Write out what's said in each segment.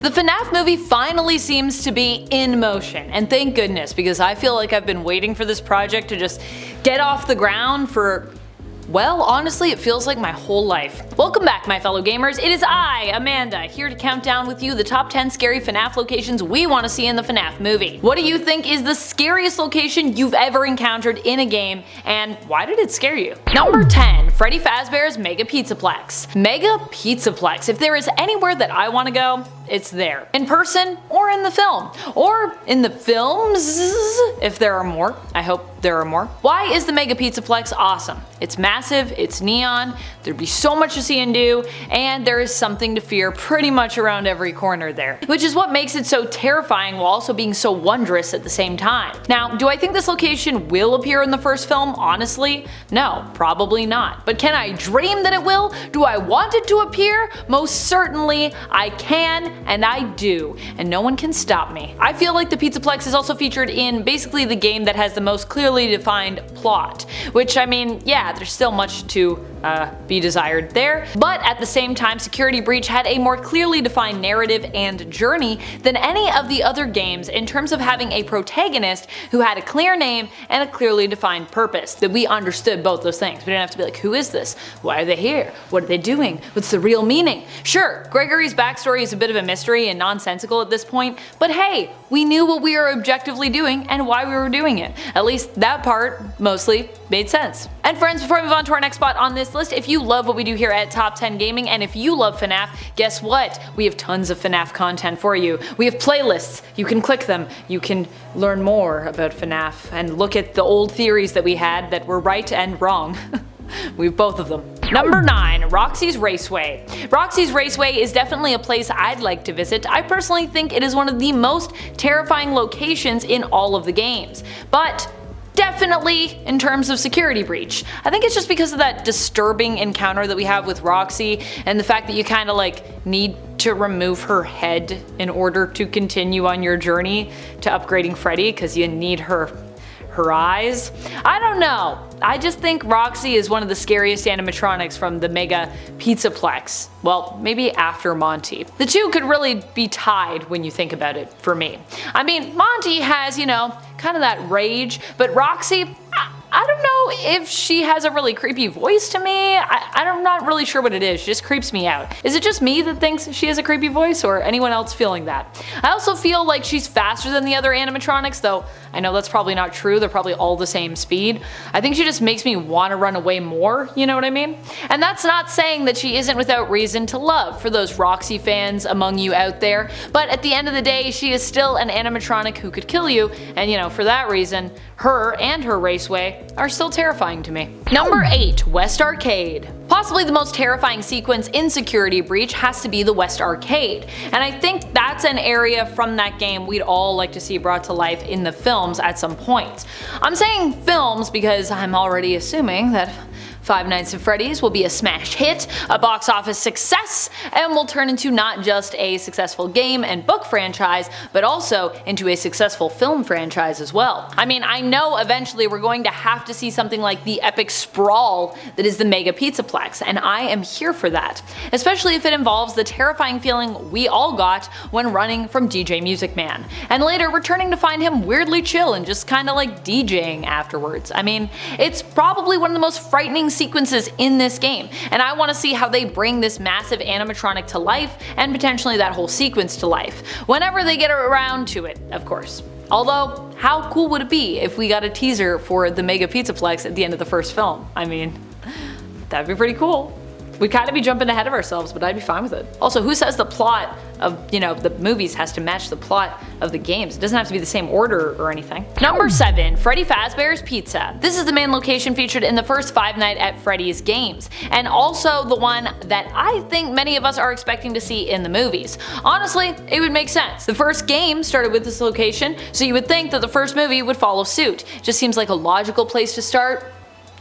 The FNAF movie finally seems to be in motion, and thank goodness, because I feel like I've been waiting for this project to just get off the ground for, well, honestly, it feels like my whole life. Welcome back, my fellow gamers. It is I, Amanda, here to count down with you the top 10 scary FNAF locations we want to see in the FNAF movie. What do you think is the scariest location you've ever encountered in a game, and why did it scare you? Number 10. Freddy Fazbear's Mega Pizzaplex. Mega Pizzaplex. If there is anywhere that I want to go, it's there. In person or in the film. Or in the films, if there are more. I hope there are more. Why is the Mega Pizzaplex awesome? It's massive, it's neon, there'd be so much to see and do, and there is something to fear pretty much around every corner there. Which is what makes it so terrifying while also being so wondrous at the same time. Now, do I think this location will appear in the first film? Honestly, no, probably not. But can I dream that it will? Do I want it to appear? Most certainly I can, and I do, and no one can stop me. I feel like the Pizzaplex is also featured in basically the game that has the most clearly defined plot, which, I mean, yeah, there's still much to be desired there, but at the same time Security Breach had a more clearly defined narrative and journey than any of the other games in terms of having a protagonist who had a clear name and a clearly defined purpose, that we understood both those things. We didn't have to be like, who is this? Why are they here? What are they doing? What's the real meaning? Sure, Gregory's backstory is a bit of a mystery and nonsensical at this point, but hey, we knew what we were objectively doing and why we were doing it. At least that part mostly made sense. And friends, before I move on to our next spot on this list, if you love what we do here at Top 10 Gaming, and if you love FNAF, guess what? We have tons of FNAF content for you. We have playlists, you can click them, you can learn more about FNAF, and look at the old theories that we had that were right and wrong. We have both of them. Number 9. Roxy's Raceway. Roxy's Raceway is definitely a place I'd like to visit. I personally think it is one of the most terrifying locations in all of the games. But definitely in terms of Security Breach. I think it's just because of that disturbing encounter that we have with Roxy and the fact that you kind of like need to remove her head in order to continue on your journey to upgrading Freddy, because you need her eyes. I don't know. I just think Roxy is one of the scariest animatronics from the Mega Pizzaplex. Well, maybe after Monty. The two could really be tied when you think about it, for me. I mean, Monty has, you know, kind of that rage, but Roxy, I don't know if she has a really creepy voice to me. I'm not really sure what it is. She just creeps me out. Is it just me that thinks she has a creepy voice, or anyone else feeling that? I also feel like she's faster than the other animatronics, though I know that's probably not true. They're probably all the same speed. I think she just makes me want to run away more, you know what I mean? And that's not saying that she isn't without reason to love for those Roxy fans among you out there, but at the end of the day, she is still an animatronic who could kill you, and you know, for that reason, her and her Raceway are still terrifying to me. Number 8. West Arcade. Possibly the most terrifying sequence in Security Breach has to be the West Arcade, and I think that's an area from that game we'd all like to see brought to life in the films at some point. I'm saying films because I'm already assuming that Five Nights at Freddy's will be a smash hit, a box office success, and will turn into not just a successful game and book franchise, but also into a successful film franchise as well. I mean, I know eventually we're going to have to see something like the epic sprawl that is the Mega Pizzaplex, and I am here for that. Especially if it involves the terrifying feeling we all got when running from DJ Music Man, and later returning to find him weirdly chill and just kinda like DJing afterwards. I mean, it's probably one of the most frightening sequences in this game, and I want to see how they bring this massive animatronic to life and potentially that whole sequence to life, whenever they get around to it, of course. Although, how cool would it be if we got a teaser for the Mega Pizzaplex at the end of the first film? I mean, that'd be pretty cool. We'd kind of be jumping ahead of ourselves, but I'd be fine with it. Also, who says the plot of, you know, the movies has to match the plot of the games? It doesn't have to be the same order or anything. Number 7. Freddy Fazbear's Pizza. This is the main location featured in the first Five Nights at Freddy's games, and also the one that I think many of us are expecting to see in the movies. Honestly, it would make sense. The first game started with this location, so you would think that the first movie would follow suit. Just seems like a logical place to start,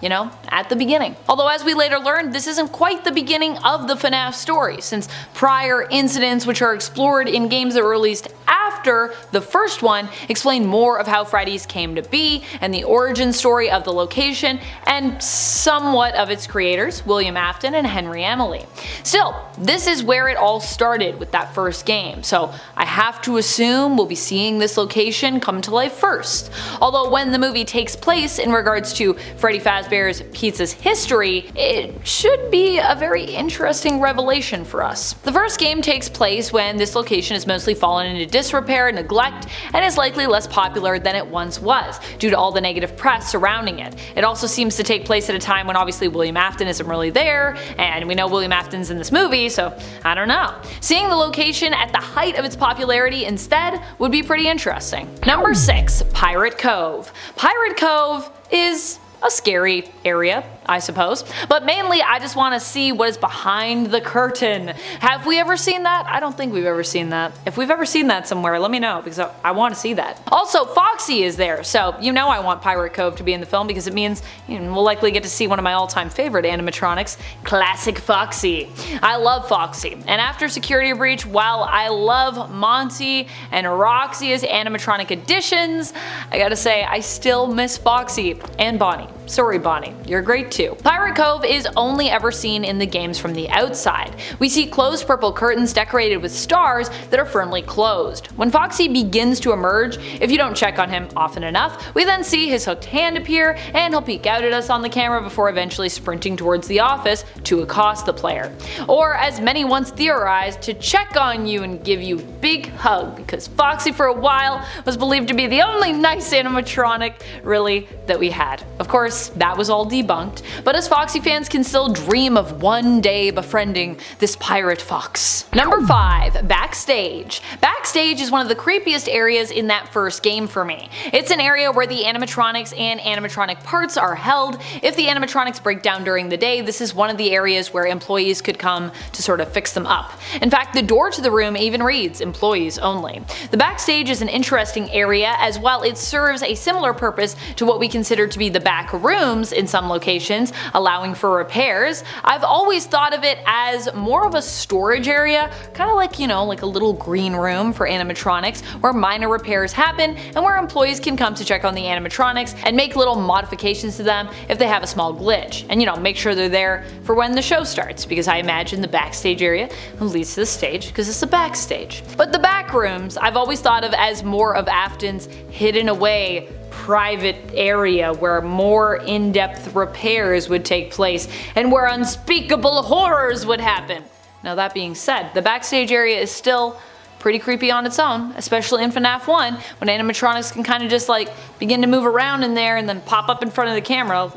you know, at the beginning. Although as we later learned, this isn't quite the beginning of the FNAF story, since prior incidents which are explored in games that were released after after the first one explained more of how Freddy's came to be and the origin story of the location and somewhat of its creators, William Afton and Henry Emily. Still, this is where it all started with that first game, so I have to assume we'll be seeing this location come to life first. Although when the movie takes place in regards to Freddy Fazbear's Pizza's history, it should be a very interesting revelation for us. The first game takes place when this location has mostly fallen into disrepair, neglect, and is likely less popular than it once was, due to all the negative press surrounding it. It also seems to take place at a time when obviously William Afton isn't really there, and we know William Afton's in this movie, so I don't know. Seeing the location at the height of its popularity instead would be pretty interesting. Number 6. Pirate Cove. Pirate Cove is a scary area, I suppose, but mainly I just want to see what is behind the curtain. Have we ever seen that? I don't think we've ever seen that. If we've ever seen that somewhere, let me know, because I want to see that. Also, Foxy is there, so you know I want Pirate Cove to be in the film because it means we'll likely get to see one of my all-time favorite animatronics, classic Foxy. I love Foxy, and after Security Breach, while I love Monty and Roxy as animatronic additions, I gotta say I still miss Foxy and Bonnie. Sorry Bonnie, you're great too. Pirate Cove is only ever seen in the games from the outside. We see closed purple curtains decorated with stars that are firmly closed. When Foxy begins to emerge, if you don't check on him often enough, we then see his hooked hand appear and he'll peek out at us on the camera before eventually sprinting towards the office to accost the player. Or as many once theorized, to check on you and give you a big hug, because Foxy for a while was believed to be the only nice animatronic really that we had. Of course, that was all debunked, but us Foxy fans can still dream of one day befriending this pirate fox. Number 5. Backstage. Backstage is one of the creepiest areas in that first game for me. It's an area where the animatronics and animatronic parts are held. If the animatronics break down during the day, this is one of the areas where employees could come to sort of fix them up. In fact, the door to the room even reads employees only. The backstage is an interesting area, as while it serves a similar purpose to what we consider to be the back rooms in some locations, allowing for repairs, I've always thought of it as more of a storage area, kind of like, like a little green room for animatronics where minor repairs happen and where employees can come to check on the animatronics and make little modifications to them if they have a small glitch, and make sure they're there for when the show starts, because I imagine the backstage area leads to the stage because it's the backstage. But the back rooms I've always thought of as more of Afton's hidden away private area where more in-depth repairs would take place and where unspeakable horrors would happen. Now that being said, the backstage area is still pretty creepy on its own, especially in FNAF 1 when animatronics can kind of just begin to move around in there and then pop up in front of the camera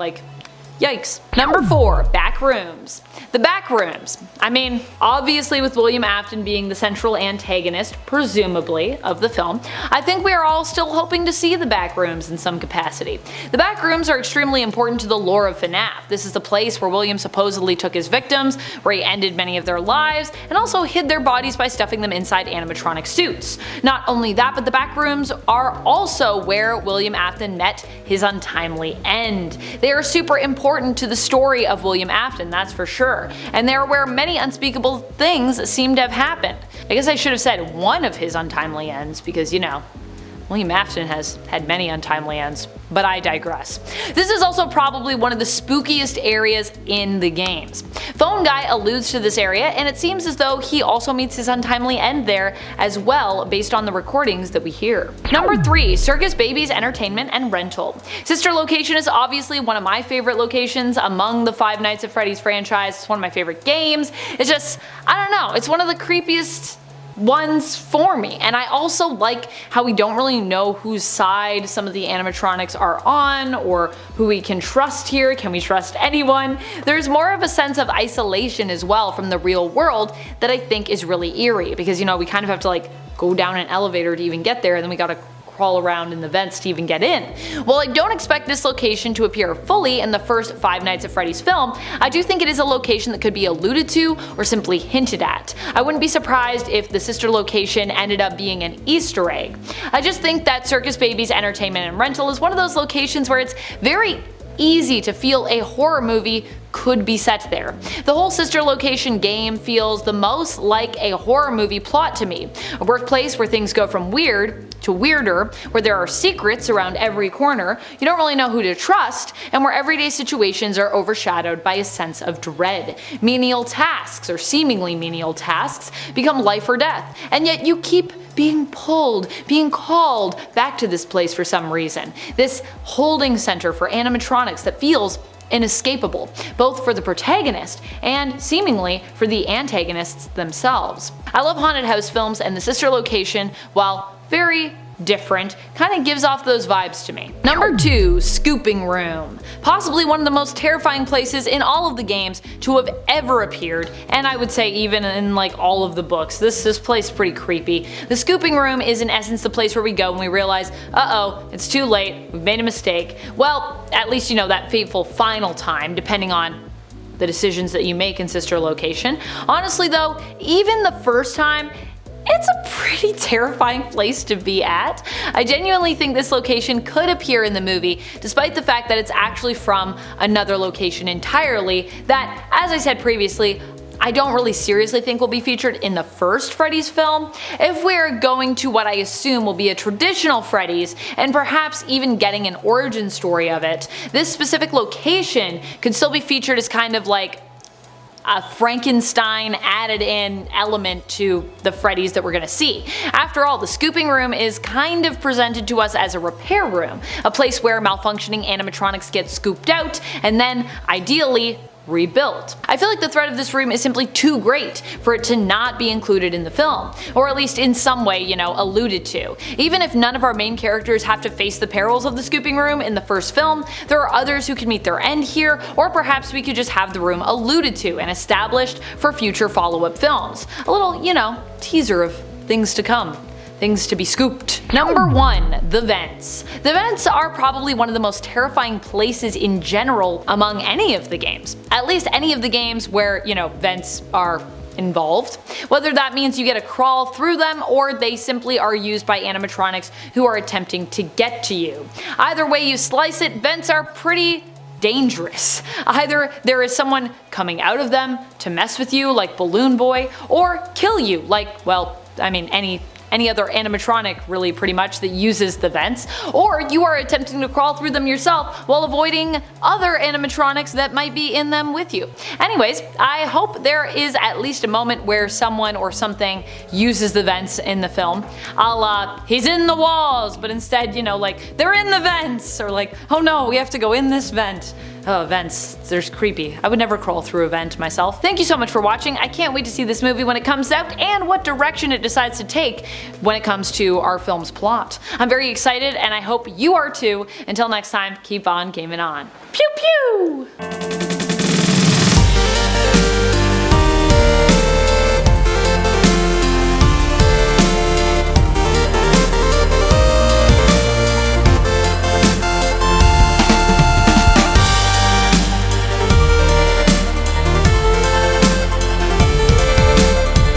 yikes. Number 4. Backrooms. The Backrooms. I mean, obviously with William Afton being the central antagonist, presumably, of the film, I think we are all still hoping to see the Backrooms in some capacity. The Backrooms are extremely important to the lore of FNAF. This is the place where William supposedly took his victims, where he ended many of their lives, and also hid their bodies by stuffing them inside animatronic suits. Not only that, but the Backrooms are also where William Afton met his untimely end. They are super important to the story of William Afton, that's for sure, and they are where many unspeakable things seem to have happened. I guess I should have said one of his untimely ends, because William Afton has had many untimely ends, but I digress. This is also probably one of the spookiest areas in the games. Phone Guy alludes to this area, and it seems as though he also meets his untimely end there as well, based on the recordings that we hear. Number 3. Circus Baby's Entertainment and Rental. Sister Location is obviously one of my favorite locations among the Five Nights at Freddy's franchise. It's one of my favorite games. It's just, I don't know, it's one of the creepiest ones for me, and I also like how we don't really know whose side some of the animatronics are on or who we can trust here. Can we trust anyone? There's more of a sense of isolation as well from the real world that I think is really eerie, because we kind of have to go down an elevator to even get there, and then we gotta crawl around in the vents to even get in. While I don't expect this location to appear fully in the first Five Nights at Freddy's film, I do think it is a location that could be alluded to or simply hinted at. I wouldn't be surprised if the sister location ended up being an Easter egg. I just think that Circus Baby's Entertainment and Rental is one of those locations where it's very easy to feel a horror movie could be set there. The whole sister location game feels the most like a horror movie plot to me. A workplace where things go from weird to weirder, where there are secrets around every corner, you don't really know who to trust, and where everyday situations are overshadowed by a sense of dread. Menial tasks, or seemingly menial tasks, become life or death, and yet you keep being pulled, being called back to this place for some reason. This holding center for animatronics that feels inescapable, both for the protagonist and seemingly for the antagonists themselves. I love haunted house films, and the sister location, while very different, kind of gives off those vibes to me. Number 2, Scooping Room. Possibly one of the most terrifying places in all of the games to have ever appeared, and I would say even in like all of the books. This place is pretty creepy. The Scooping Room is in essence the place where we go when we realize, uh-oh, it's too late, we've made a mistake. Well, at least you know that fateful final time, depending on the decisions that you make in sister location. Honestly though, even the first time, it's a pretty terrifying place to be at. I genuinely think this location could appear in the movie, despite the fact that it's actually from another location entirely that, as I said previously, I don't really seriously think will be featured in the first Freddy's film. If we're going to what I assume will be a traditional Freddy's, and perhaps even getting an origin story of it, this specific location could still be featured as kind of like a Frankenstein added in element to the Freddy's that we're gonna see. After all, the Scooping Room is kind of presented to us as a repair room, a place where malfunctioning animatronics get scooped out and then, ideally, rebuilt. I feel like the threat of this room is simply too great for it to not be included in the film, or at least in some way, you know, alluded to. Even if none of our main characters have to face the perils of the Scooping Room in the first film, there are others who can meet their end here, or perhaps we could just have the room alluded to and established for future follow-up films. A little, you know, teaser of things to come. Things to be scooped. Number 1, the vents. The vents are probably one of the most terrifying places in general among any of the games. At least any of the games where, you know, vents are involved. Whether that means you get to crawl through them or they simply are used by animatronics who are attempting to get to you. Either way you slice it, vents are pretty dangerous. Either there is someone coming out of them to mess with you like Balloon Boy, or kill you like, well, I mean any other animatronic really pretty much that uses the vents, or you are attempting to crawl through them yourself while avoiding other animatronics that might be in them with you. Anyways, I hope there is at least a moment where someone or something uses the vents in the film, a la he's in the walls, but instead, you know, like they're in the vents, or like, oh no, we have to go in this vent. Oh, vents, they're creepy. I would never crawl through a vent myself. Thank you so much for watching. I can't wait to see this movie when it comes out and what direction it decides to take when it comes to our film's plot. I'm very excited and I hope you are too. Until next time, keep on gaming on. Pew pew!